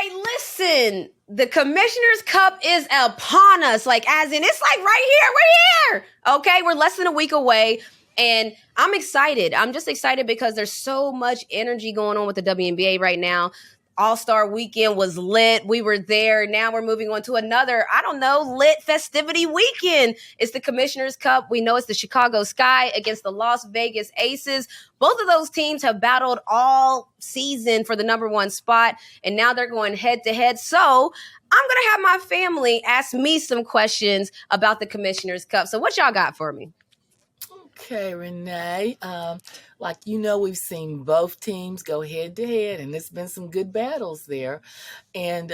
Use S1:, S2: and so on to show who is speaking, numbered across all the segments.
S1: right, listen. The Commissioner's Cup is upon us. Like, as in, it's like right here. We're here. Okay, we're less than a week away. And I'm excited. I'm just excited because there's so much energy going on with the WNBA right now. All-Star Weekend was lit. We were there. Now we're moving on to another, lit festivity weekend. It's the Commissioner's Cup. We know it's the Chicago Sky against the Las Vegas Aces. Both of those teams have battled all season for the number one spot, and now they're going head-to-head. So I'm going to have my family ask me some questions about the Commissioner's Cup. So what y'all got for me?
S2: Okay, Renee. We've seen both teams go head to head, and there's been some good battles there. And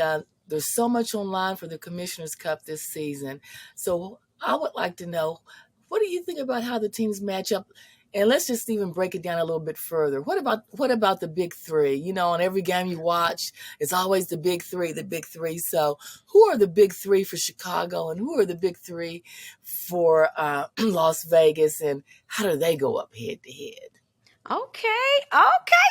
S2: there's so much online for the Commissioner's Cup this season. So I would like to know, what do you think about how the teams match up? And let's just even break it down a little bit further. What about the big three? You know, on every game you watch, it's always the big three, the big three. So who are the big three for Chicago, and who are the big three for Las Vegas, and how do they go up head to head?
S1: Okay.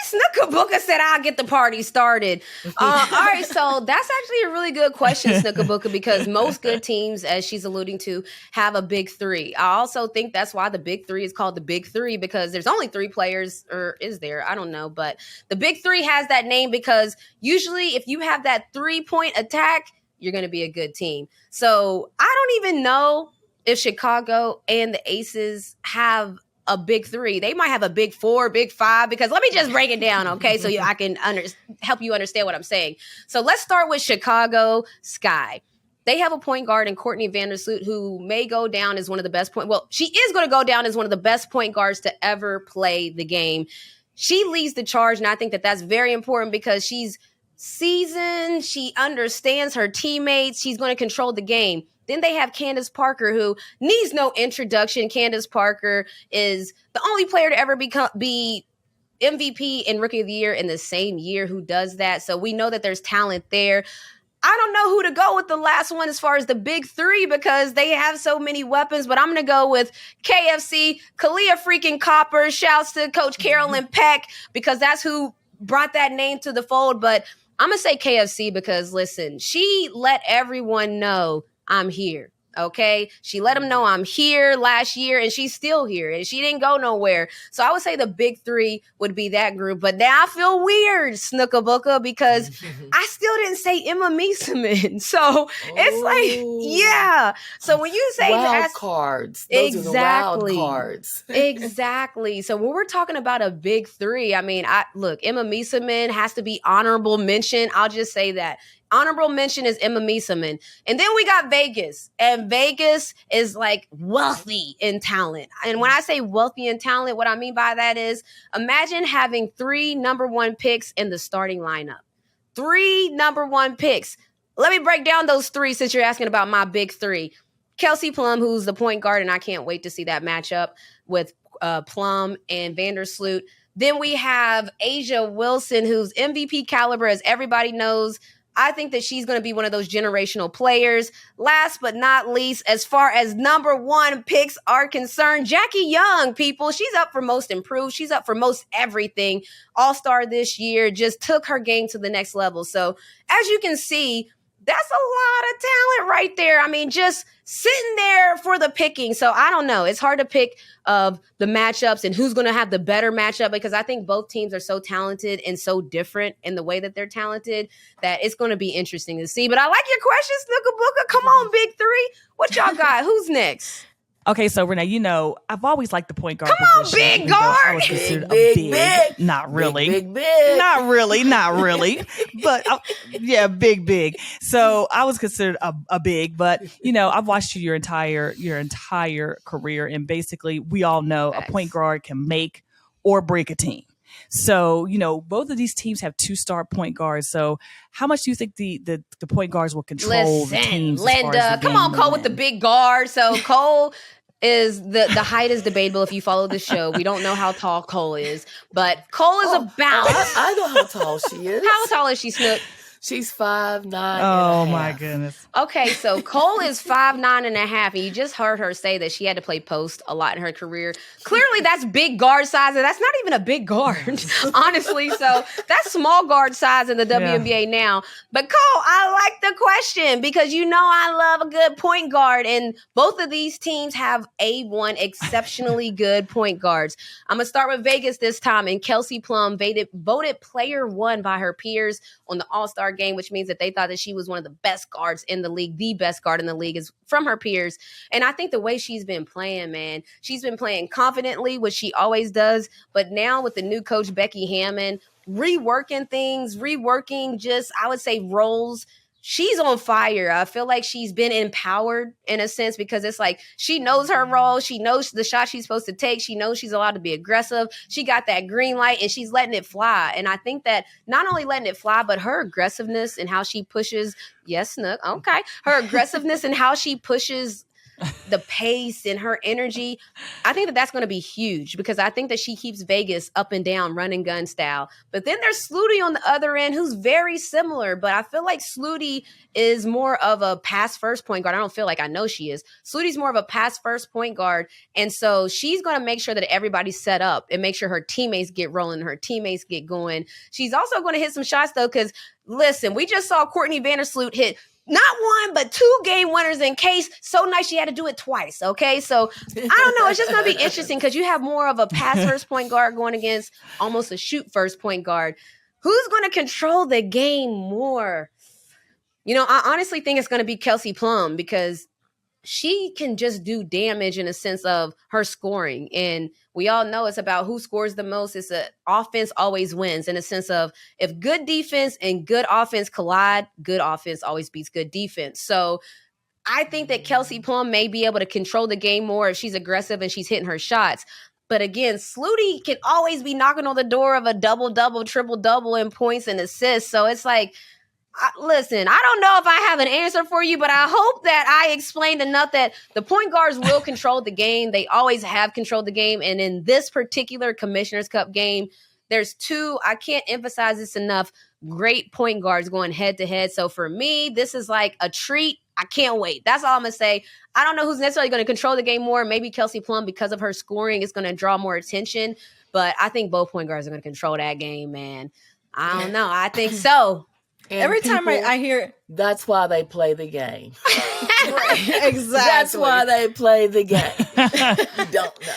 S1: Snookabuka said I'll get the party started. All right, so that's actually a really good question, Snookabuka, because most good teams, as she's alluding to, have a big three. I also think that's why the big three is called the big three, because there's only three players, or is there? I don't know. But the big three has that name because usually if you have that 3-point attack, you're going to be a good team. So I don't even know if Chicago and the Aces have a big three. They might have a big four, big five, because let me just break it down, okay? So I can help you understand what I'm saying. So let's start with Chicago Sky. They have a point guard in Courtney Vandersloot, who may go down as one of the best she is going to go down as one of the best point guards to ever play the game. She leads the charge, and I think that that's very important because she's seasoned. She understands her teammates. She's going to control the game. Then they have Candace Parker, who needs no introduction. Candace Parker is the only player to ever be MVP and Rookie of the Year in the same year who does that. So we know that there's talent there. I don't know who to go with the last one as far as the big three because they have so many weapons, but I'm going to go with KFC, Kalia freaking Copper. Shouts to Coach Carolyn Peck because that's who brought that name to the fold. But I'm going to say KFC because, listen, she let everyone know I'm here. Okay. She let them know I'm here last year and she's still here and she didn't go nowhere. So I would say the big three would be that group. But now I feel weird, Snookabuka, because I still didn't say Emma Meeseman. So it's like, yeah. So when you say
S2: wild cards, those are the wild cards.
S1: Exactly. So when we're talking about a big three, I mean, Emma Meeseman has to be honorable mention. I'll just say that. Honorable mention is Emma Meeseman. And then we got Vegas. And Vegas is like wealthy in talent. And when I say wealthy in talent, what I mean by that is imagine having 3 number 1 picks in the starting lineup. 3 number 1 picks. Let me break down those 3 since you're asking about my big 3. Kelsey Plum, who's the point guard, and I can't wait to see that matchup with Plum and Vandersloot. Then we have Asia Wilson, who's MVP caliber, as everybody knows. I think that she's going to be one of those generational players. Last but not least, as far as number 1 picks are concerned, Jackie Young, people, she's up for most improved. She's up for most everything. All-star this year, just took her game to the next level. So as you can see, that's a lot of talent right there. I mean, just sitting there for the picking. So I don't know. It's hard to pick the matchups and who's going to have the better matchup because I think both teams are so talented and so different in the way that they're talented that it's going to be interesting to see. But I like your question, Snookabuka. Come on, big 3. What y'all got? Who's next?
S3: Okay, so Renee, you know, I've always liked the point guard
S1: Come
S3: position.
S1: on, big guard!
S3: I was considered big. Not really.
S2: Big.
S3: Not really. But, big. So I was considered a big, but, you know, I've watched you your entire career, and basically we all know a point guard can make or break a team. So, you know, both of these teams have 2-star point guards. So how much do you think the point guards will control the teams?
S1: Linda, come on, Cole with the big guard. So Cole is the height is debatable if you follow the show. We don't know how tall Cole is, but Cole is about.
S2: I know how tall she is.
S1: How tall is she, Snook?
S2: She's 5'9".
S3: Oh
S2: and a
S3: my
S2: half.
S3: goodness.
S1: Okay, so Cole is 5'9.5", and you just heard her say that she had to play post a lot in her career. Clearly, that's big guard size, and that's not even a big guard, honestly. So that's small guard size in the WNBA now. But Cole, I like the question because you know I love a good point guard, and both of these teams have A1 exceptionally good point guards. I'm gonna start with Vegas this time, and Kelsey Plum voted player one by her peers on the All-Star game, which means that they thought that she was one of the best guards in the league. The best guard in the league is from her peers. And I think the way she's been playing, man, she's been playing confidently, which she always does. But now with the new coach, Becky Hammond, reworking just, I would say, roles. She's on fire. I feel like she's been empowered in a sense because it's like she knows her role. She knows the shot she's supposed to take. She knows she's allowed to be aggressive. She got that green light and she's letting it fly. And I think that not only letting it fly, but her aggressiveness and how she pushes. Yes, Snook. Okay. Her aggressiveness and how she pushes the pace and her energy. I think that that's going to be huge because I think that she keeps Vegas up and down, run and gun style. But then there's Sluty on the other end who's very similar, but I feel like Sluty is more of a pass first point guard. I don't feel like, I know she is. Sluty's more of a pass first point guard. And so she's going to make sure that everybody's set up and make sure her teammates get rolling, her teammates get going. She's also going to hit some shots though, because listen, we just saw Courtney Vandersloot hit not one, but 2 game winners in case. So nice she had to do it twice, okay? So, I don't know. It's just going to be interesting because you have more of a pass-first point guard going against almost a shoot-first point guard. Who's going to control the game more? You know, I honestly think it's going to be Kelsey Plum because she can just do damage in a sense of her scoring. And we all know it's about who scores the most. It's a offense always wins in a sense of if good defense and good offense collide, good offense always beats good defense. So I think that Kelsey Plum may be able to control the game more if she's aggressive and she's hitting her shots. But again, Sluty can always be knocking on the door of a double-double, triple-double in points and assists. So it's like, listen, I don't know if I have an answer for you, but I hope that I explained enough that the point guards will control the game. They always have controlled the game. And in this particular Commissioner's Cup game, there's 2, I can't emphasize this enough, great point guards going head to head. So for me, this is like a treat. I can't wait. That's all I'm going to say. I don't know who's necessarily going to control the game more. Maybe Kelsey Plum, because of her scoring, is going to draw more attention. But I think both point guards are going to control that game, man. I don't know. I think so.
S2: And
S4: every time I hear,
S2: that's why they play the game.
S4: exactly.
S2: That's why they play the game. You don't know.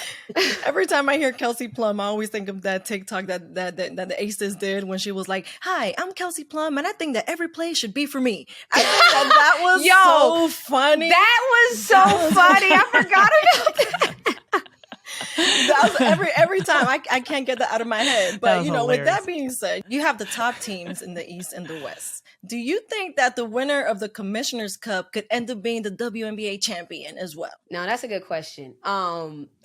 S4: Every time I hear Kelsey Plum, I always think of that TikTok that the Aces did when she was like, "Hi, I'm Kelsey Plum, and I think that every play should be for me." I think that was so funny.
S1: That was so funny. I forgot about that.
S4: That was every time. I can't get that out of my head. But, you know,
S3: hilarious.
S4: with that being said, you have the top teams in the East and the West. Do you think that the winner of the Commissioner's Cup could end up being the WNBA champion as well?
S1: No, that's a good question.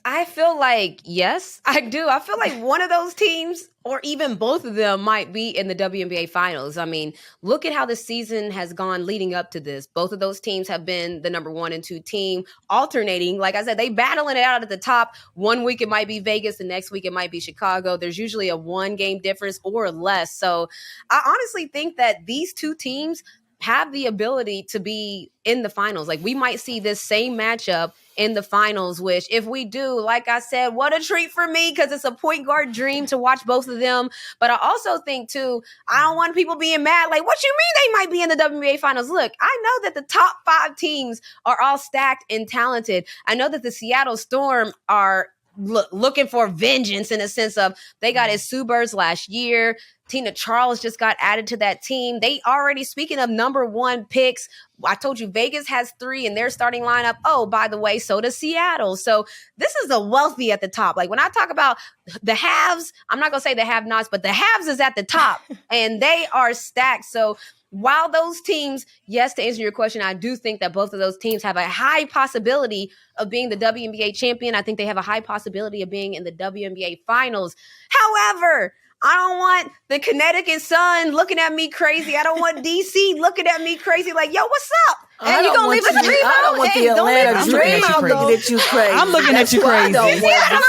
S1: I feel like, yes, I do. I feel like one of those teams or even both of them might be in the WNBA finals. I mean, look at how the season has gone leading up to this. Both of those teams have been the number 1 and 2 team, alternating. Like I said, they battling it out at the top. One week it might be Vegas. The next week it might be Chicago. There's usually a 1 game difference or less. So I honestly think that these 2 teams have the ability to be in the finals. Like we might see this same matchup in the finals, which if we do, like I said, what a treat for me because it's a point guard dream to watch both of them. But I also think too, I don't want people being mad. Like, what you mean they might be in the WNBA finals? Look, I know that the top 5 teams are all stacked and talented. I know that the Seattle Storm are looking for vengeance in a sense of they got his Sue Birds last year. Tina Charles just got added to that team. They already, speaking of number 1 picks, I told you Vegas has 3 in their starting lineup. Oh, by the way, so does Seattle. So this is a wealthy at the top. Like when I talk about the haves, I'm not going to say the have-nots, but the haves is at the top and they are stacked. So while those teams, yes, to answer your question, I do think that both of those teams have a high possibility of being the WNBA champion. I think they have a high possibility of being in the WNBA finals. However, I don't want the Connecticut Sun looking at me crazy. I don't want DC looking at me crazy like, yo, what's up?
S4: And you gonna leave us dream out?
S2: I don't want the Atlanta dream
S3: out,
S2: looking at you crazy.
S3: I'm looking at you crazy.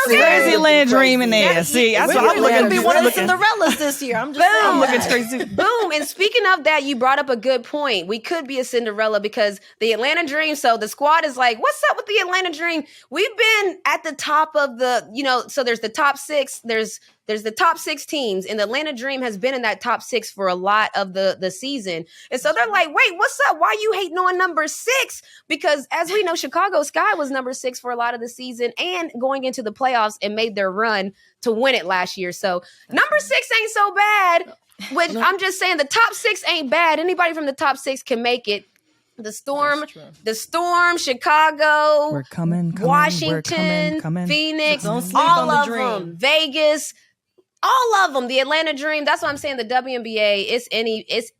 S3: Crazy Atlanta dream in there. See, that's what I'm
S4: We're
S3: looking
S4: gonna be one of the
S3: looking.
S4: Cinderellas this year. I'm just saying.
S3: I'm looking crazy.
S1: Boom. And speaking of that, you brought up a good point. We could be a Cinderella because the Atlanta Dream. So the squad is like, what's up with the Atlanta Dream? We've been at the top of the, so there's the top six. There's the top 6 teams, and the Atlanta Dream has been in that top 6 for a lot of the season. And so they're like, wait, what's up? Why are you hating on number 6? Because as we know, Chicago Sky was number 6 for a lot of the season and going into the playoffs and made their run to win it last year. So number 6 ain't so bad. Which I'm just saying the top 6 ain't bad. Anybody from the top 6 can make it. The Storm, Chicago,
S3: we're coming,
S1: Washington,
S3: we're coming.
S1: Phoenix,
S4: Don't sleep
S1: all
S4: on the
S1: of
S4: dream.
S1: them, Vegas, all of them. The Atlanta Dream. That's what I'm saying. The WNBA. It's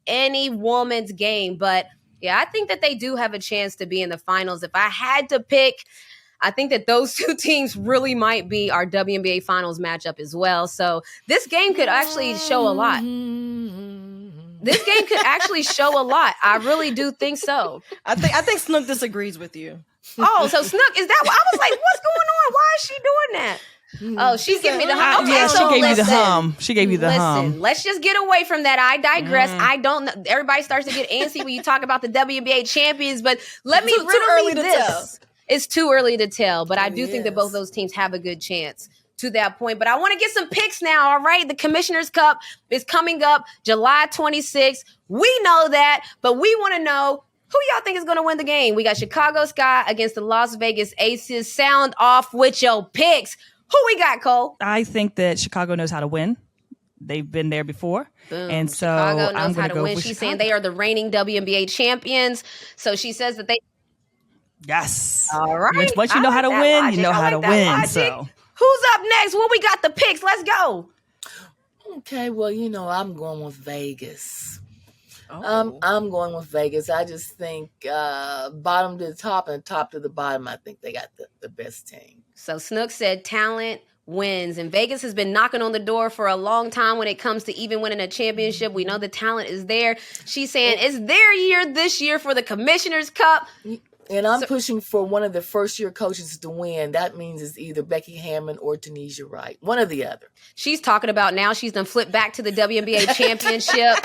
S1: any woman's game. But yeah, I think that they do have a chance to be in the finals. If I had to pick, I think that those 2 teams really might be our WNBA finals matchup as well. So this game could actually show a lot. This game could actually show a lot. I really do think so.
S4: I think Snook disagrees with you.
S1: Oh, so Snook, is that what I was like, what's going on? Why is she doing that? Oh, she's giving me the hum. Okay,
S3: Yeah,
S1: so
S3: she gave you the
S1: listen.
S3: hum. She gave you the hum.
S1: Let's just get away from that. I digress. I don't know. Everybody starts to get antsy when you talk about the WNBA champions, but let me
S4: Too early to
S1: this.
S4: tell.
S1: It's too early to tell, but I do think that
S2: Yes.
S1: both those teams have a good chance to that point. But I want to get some picks now, all right? The Commissioner's Cup is coming up July 26th. We know that, but we want to know who y'all think is going to win the game. We got Chicago Sky against the Las Vegas Aces. Sound off with your picks. Who we got, Cole?
S3: I think that Chicago knows how to win. They've been there before.
S1: Boom.
S3: And so
S1: Chicago
S3: I'm
S1: knows
S3: going
S1: how
S3: to
S1: to
S3: go
S1: win.
S3: with
S1: She's
S3: Chicago.
S1: saying they are the reigning WNBA champions. So she says that they...
S3: Yes.
S1: All right.
S3: Once you know how to win, you know how to win. So
S1: who's up next? Well, we got the picks. Let's go.
S2: Okay, well, I'm going with Vegas.
S4: Oh.
S2: I'm going with Vegas. I just think bottom to the top and top to the bottom, I think they got the best team.
S1: So Snook said talent wins, and Vegas has been knocking on the door for a long time when it comes to even winning a championship. We know the talent is there. She's saying it's their year this year for the Commissioner's Cup.
S2: And I'm pushing for one of the first-year coaches to win. That means it's either Becky Hammond or Tunisia Wright. One or the other.
S1: She's talking about now she's done flipped back to the WNBA championship.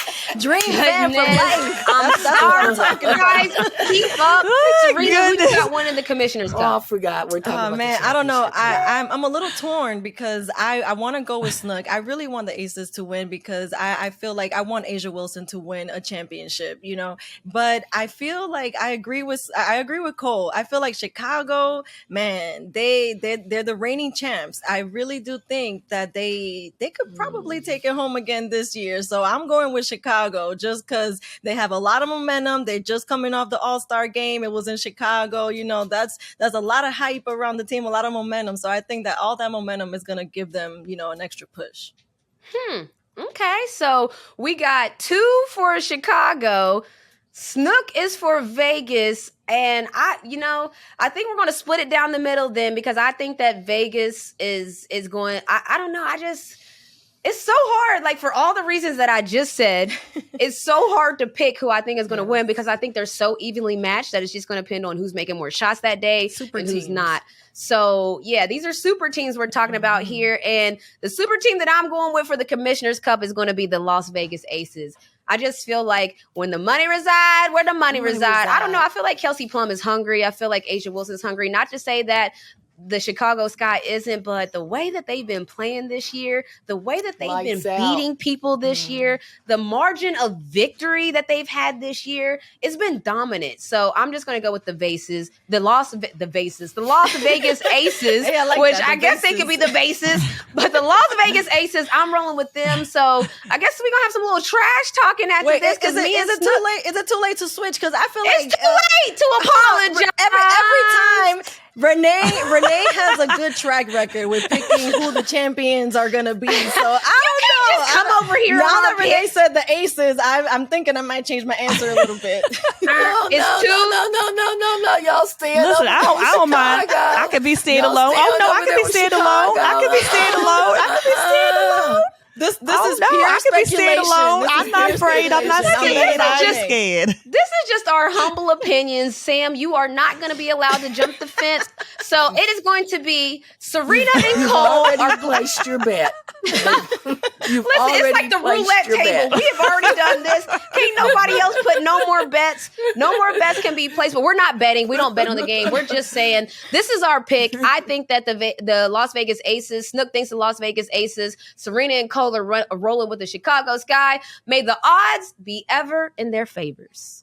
S4: Dream fan for
S1: Goodness.
S4: life.
S1: I'm sorry, guys. Keep up. Serena, we got one in the Commissioner's
S2: Oh, I
S1: Cup.
S2: forgot. We're talking about
S4: Man,
S2: the
S4: I don't know.
S2: championship.
S4: I'm a little torn because I want to go with Snook. I really want the Aces to win because I feel like I want Asia Wilson to win a championship, But I feel like I agree with Cole. I feel like Chicago, man, they're the reigning champs. I really do think that they could probably take it home again this year. So I'm going with Chicago just because they have a lot of momentum. They're just coming off the All-Star game. It was in Chicago. That's a lot of hype around the team, a lot of momentum. So I think that all that momentum is going to give them, an extra push.
S1: Okay, so we got 2 for Chicago. Snook is for Vegas. And I think we're going to split it down the middle then, because I think that Vegas is going, I don't know. It's so hard. Like, for all the reasons that I just said, it's so hard to pick who I think is going to win, because I think they're so evenly matched that it's just going to depend on who's making more shots that day and who's not. So, yeah, these are super teams we're talking about here. And the super team that I'm going with for the Commissioner's Cup is going to be the Las Vegas Aces. I just feel like when the money reside, where the money reside. I don't know. I feel like Kelsey Plum is hungry. I feel like Asia Wilson is hungry. Not to say that the Chicago Sky isn't, but the way that they've been playing this year, the way that they've been beating people this year, the margin of victory that they've had this year, it's been dominant. So I'm just going to go with the Las Vegas Aces,
S4: Hey, I like
S1: which
S4: that,
S1: I guess they could be the bases, but the Las Vegas Aces, I'm rolling with them. So I guess we're going to have some little trash talking after this.
S4: Is it too late to switch? Because I feel
S1: it's too late to apologize.
S4: Every time Renee has a good track record with picking who the champions are going to be. So I don't know.
S1: Just come over here.
S4: Now
S1: on
S4: that
S1: our
S4: Renee
S1: picks.
S4: said the Aces, I'm thinking I might change my answer a little bit.
S2: No, y'all stand
S3: listen,
S2: up.
S3: I don't mind. I could be staying alone. Oh no, I could be staying alone. I could be staying alone. I could be staying alone.
S4: This
S3: Oh
S4: is
S3: no,
S4: pure
S3: I can be staying
S4: speculation.
S3: alone.
S4: This
S3: I'm
S4: is
S3: not
S4: pure
S3: afraid. I'm not
S4: speculation.
S3: scared. I'm
S1: just-
S3: just scared.
S1: This is just our humble opinions. Sam, you are not going to be allowed to jump the fence. So it is going to be Serena and
S2: You've
S1: Cole
S2: already
S1: are
S2: placed your bet. You've
S1: Listen,
S2: already
S1: it's like the
S2: placed
S1: roulette
S2: your
S1: table.
S2: bet.
S1: We have already done this. Can't nobody else put no more bets. No more bets can be placed. But we're not betting. We don't bet on the game. We're just saying this is our pick. I think that the Las Vegas Aces, Snook thinks the Las Vegas Aces, Serena and Cole are rolling with the Chicago Sky. May the odds be ever in their favors.